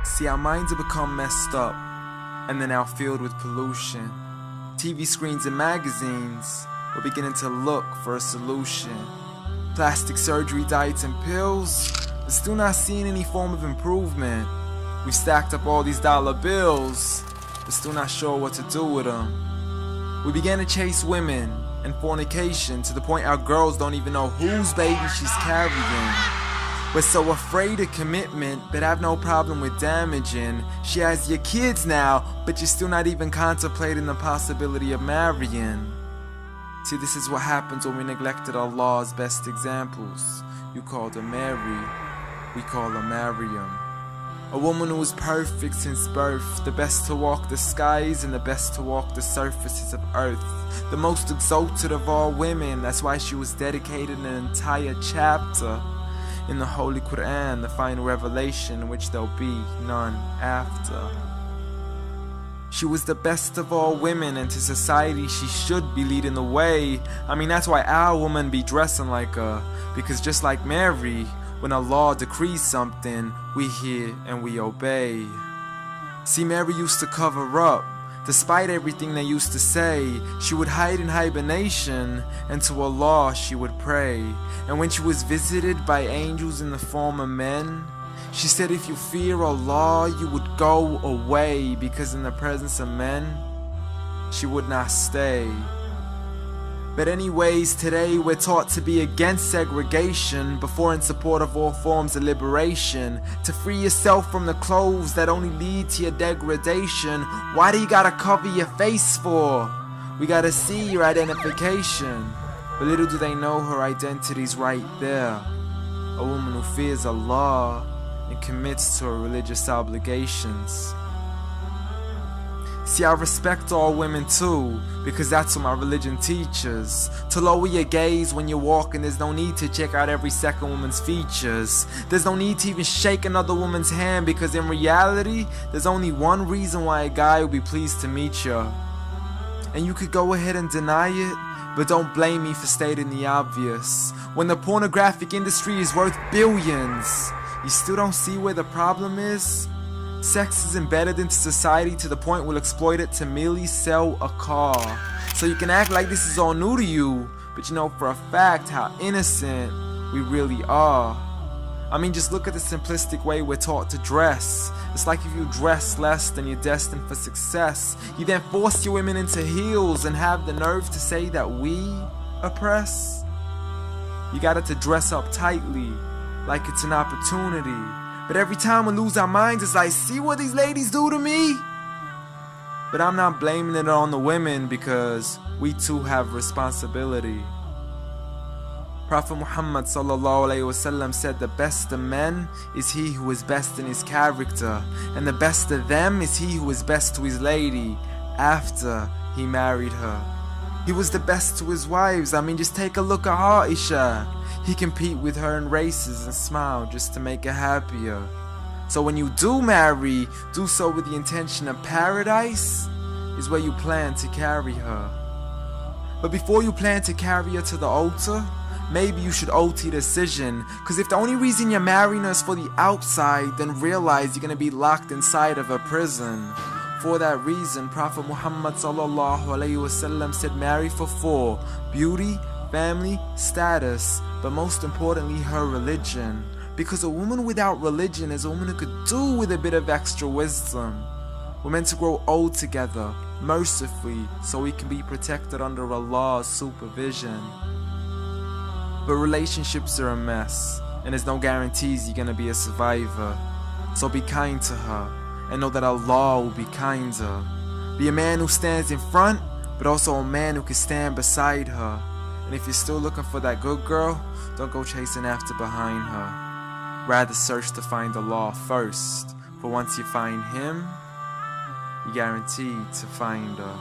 See, our minds have become messed up, and they're now filled with pollution. TV screens and magazines, we're beginning to look for a solution. Plastic surgery, diets and pills, but still not seeing any form of improvement. We've stacked up all these dollar bills, but still not sure what to do with them. We began to chase women and fornication to the point our girls don't even know whose baby she's carrying. We're so afraid of commitment, but have no problem with damaging. She has your kids now, but you're still not even contemplating the possibility of marrying. See, this is what happens when we neglected Allah's best examples. You called her Mary, we call her Maryam. A woman who was perfect since birth, the best to walk the skies and the best to walk the surfaces of earth. The most exalted of all women, that's why she was dedicated an entire chapter in the Holy Quran, the final revelation in which there'll be none after. She was the best of all women, and to society she should be leading the way. I mean, that's why our women be dressing like her, because just like Mary, when Allah decrees something, we hear and we obey. See, Mary used to cover up. Despite everything they used to say, she would hide in hibernation, and to Allah she would pray. And when she was visited by angels in the form of men, she said, if you fear Allah, you would go away, because in the presence of men, she would not stay. But anyways, today we're taught to be against segregation, before in support of all forms of liberation. To free yourself from the clothes that only lead to your degradation. Why do you gotta cover your face for? We gotta see your identification. But little do they know her identity's right there. A woman who fears Allah and commits to her religious obligations. See, I respect all women too, because that's what my religion teaches. To lower your gaze when you're walking, there's no need to check out every second woman's features. There's no need to even shake another woman's hand, because in reality, there's only one reason why a guy will be pleased to meet you. And you could go ahead and deny it, but don't blame me for stating the obvious. When the pornographic industry is worth billions, you still don't see where the problem is? Sex is embedded into society to the point we'll exploit it to merely sell a car. So you can act like this is all new to you, but you know for a fact how innocent we really are. I mean, just look at the simplistic way we're taught to dress. It's like if you dress less, then you're destined for success. You then force your women into heels and have the nerve to say that we oppress. You got it to dress up tightly, like it's an opportunity. But every time we lose our minds, it's like, see what these ladies do to me? But I'm not blaming it on the women, because we too have responsibility. Prophet Muhammad ﷺ said, the best of men is he who is best in his character, and the best of them is he who is best to his lady after he married her. He was the best to his wives. I mean, just take a look at Aisha. He compete with her in races and smile just to make her happier. So when you do marry, do so with the intention of paradise is where you plan to carry her. But before you plan to carry her to the altar, maybe you should alter your decision. Cause if the only reason you're marrying her is for the outside, then realize you're gonna be locked inside of a prison. For that reason, Prophet Muhammad ﷺ said, marry for 4: beauty, family, status, but most importantly, her religion. Because a woman without religion is a woman who could do with a bit of extra wisdom. We're meant to grow old together, mercifully, so we can be protected under Allah's supervision. But relationships are a mess, and there's no guarantees you're gonna be a survivor. So be kind to her, and know that Allah will be kinder. Be a man who stands in front, but also a man who can stand beside her. And if you're still looking for that good girl, don't go chasing after behind her. Rather search to find Allah first, for once you find Him, you're guaranteed to find her.